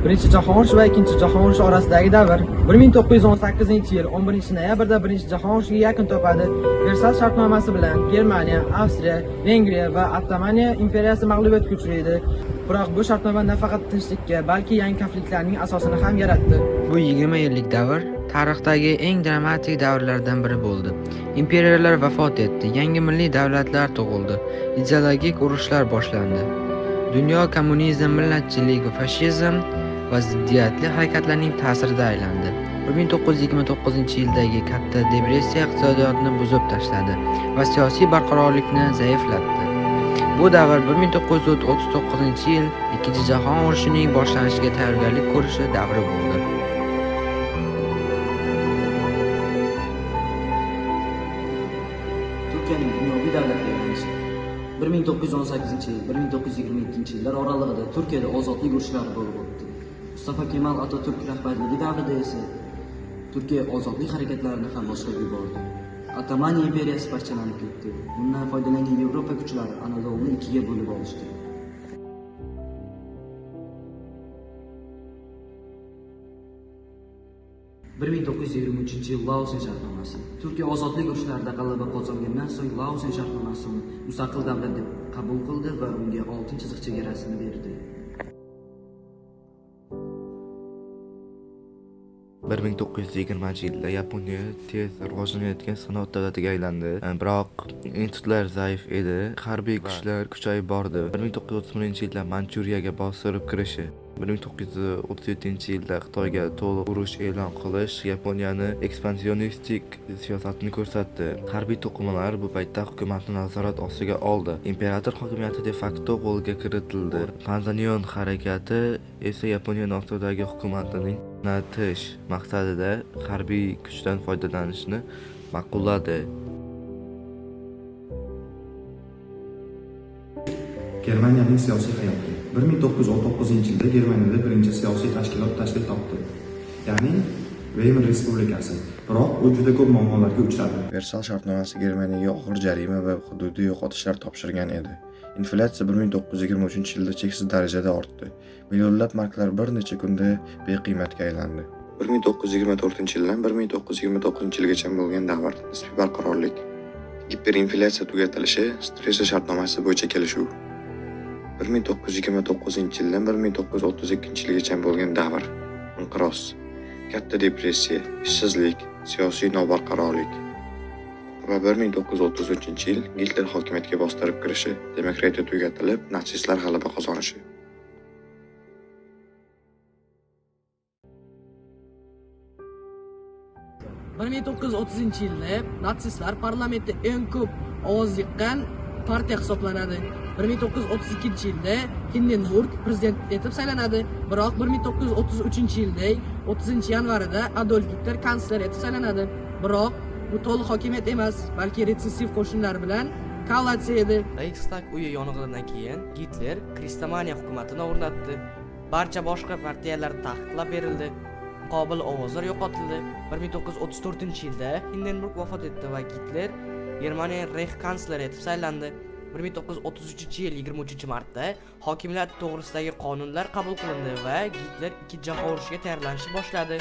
Birinchi jahon urushi va ikkinchi jahon urushi orasidagi davr 1918-yil 11-noyabrda Birinchi jahon urushiga yakun topadi. Versal shartnomasi bilan Germaniya, Avstriya, Vengriya va Ottomaniya imperiyasi mag'lubiyatga uchraydi. Biroq bu shartnoma nafaqat tinchlikka, balki yangi konfliktlarning asosini ham yaratdi. Bu 20 yillik davr tarixdagi eng dramatik davrlardan biri bo'ldi. Imperiyalar vafot etdi, yangi milliy davlatlar tug'ildi, ideologik urushlar boshlandi. Dunyo kommunizm, millatchilik va fashizm va ziddiyatli harakatlarning ta'sirida aylandi. 1929-yildagi katta depressiya iqtisodiyotni buzib tashladi va siyosiy barqarorlikni zaiflatdi. Bu davr 1939-yil Ikkinchi jahon urushining boshlanishiga tayyorgarlik ko'rishi davri bo'ldi. Turkiyaning dunyoviy davlatga aylanishi 1918-yil 1922-yillar oralig'ida Turkiyada ozodlik urushlari bo'lib o'tdi. Mustafa Kemal Atatürk rahbarligi davrida esa Turkiya ozodlik harakatlarini ham boshlab yubordi. Ottomaniya imperiyasi parchalanib ketdi. Bundan foydalangan Yevropa kuchlari Anadoluni ikkiga bo'lib olishdi. (1923-yil Laosen shartnomasi). Turkiya ozodlik urushlarida g'alaba qozongandan so'ng Laosen shartnomasini mustaqil davlat deb qabul qildi va unga oltin chiziq chegarasini berdi. 1920-yilda Yaponiya tez rivojlanayotgan sanoat davlatiga aylandi. Biroq institutlar zaif edi, harbiy kuchlar kuchayib bordi. 1931-yilda Manchuriyaga bostirib kirishi, 1937-yilda Xitoyga to'liq urush e'lon qilish Yaponiyani ekspansionistik siyosatini ko'rsatdi. Harbiy to'qimalar bu paytda hukumatni nazorat ostiga oldi. Imperator hokimiyati de facto qo'lga kiritildi. Panzanyon harakati esa Yaponiya ostidagi hukumatining natish maqsadida harbiy kuchdan foydalanishni ma'qulladi. Germaniyaning siyosiy hayoti 1919-yilda Germaniyada birinchi siyosiy tashkilot tashkil topdi, ya'ni Weimar Respublikasi. Biroq u juda ko'p muammolarga uchradi. Versal shartnomasi Germaniyaga og'ir jarima va hududiy yo'qotishlar topshirgan edi. Inflyatsiya 1923-yilda cheksiz darajada ortdi. Millionlab marklar bir necha kunda beqiymatga aylandi. 1924-yildan 1929-yilgacha bo'lgan davr nisbiy barqarorlik. Giperinflyatsiya tugatilishi, Stresa shartnomasi bo'yicha kelishuv. 1929-yildan 1932-yilgacha bo'lgan davr inqiroz, katta depressiya, ishsizlik, siyosiy nobarqarorlik va 1933-yil Gitler hokimiyatga bostirib kirishi, demokratiya tugatilib, natsistlar g'alaba qozonishi. (1930-yilda natsistlar parlamentda eng ko'p ovoz yiqqan partiya hisoblanadi. 1932-yilda Hindenburg prezident etib saylanadi. Biroq 1933-yilda 30-yanvarida Adolf Hitler kansler etib saylanadi. Biroq bu to'liq hokimiyat emas, balki retsessiv qo'shinlar bilan koalitsiya edi. Reichstag uyi yong'inidan keyin Hitler Kristamaniya hukumatini o'rnatdi. Barcha boshqa partiyalar taqiqlab berildi. Qobil ovozlar yo'qotildi. 1934-yilda Hindenburg vafot etdi va Hitler Germaniya Reich kansleri etib saylandi. 1933-yil 23-martda hokimiyat to'g'risidagi qonunlar qabul qilindi va Hitler ikkinchi jahon urushiga tayyorlanishni boshladi.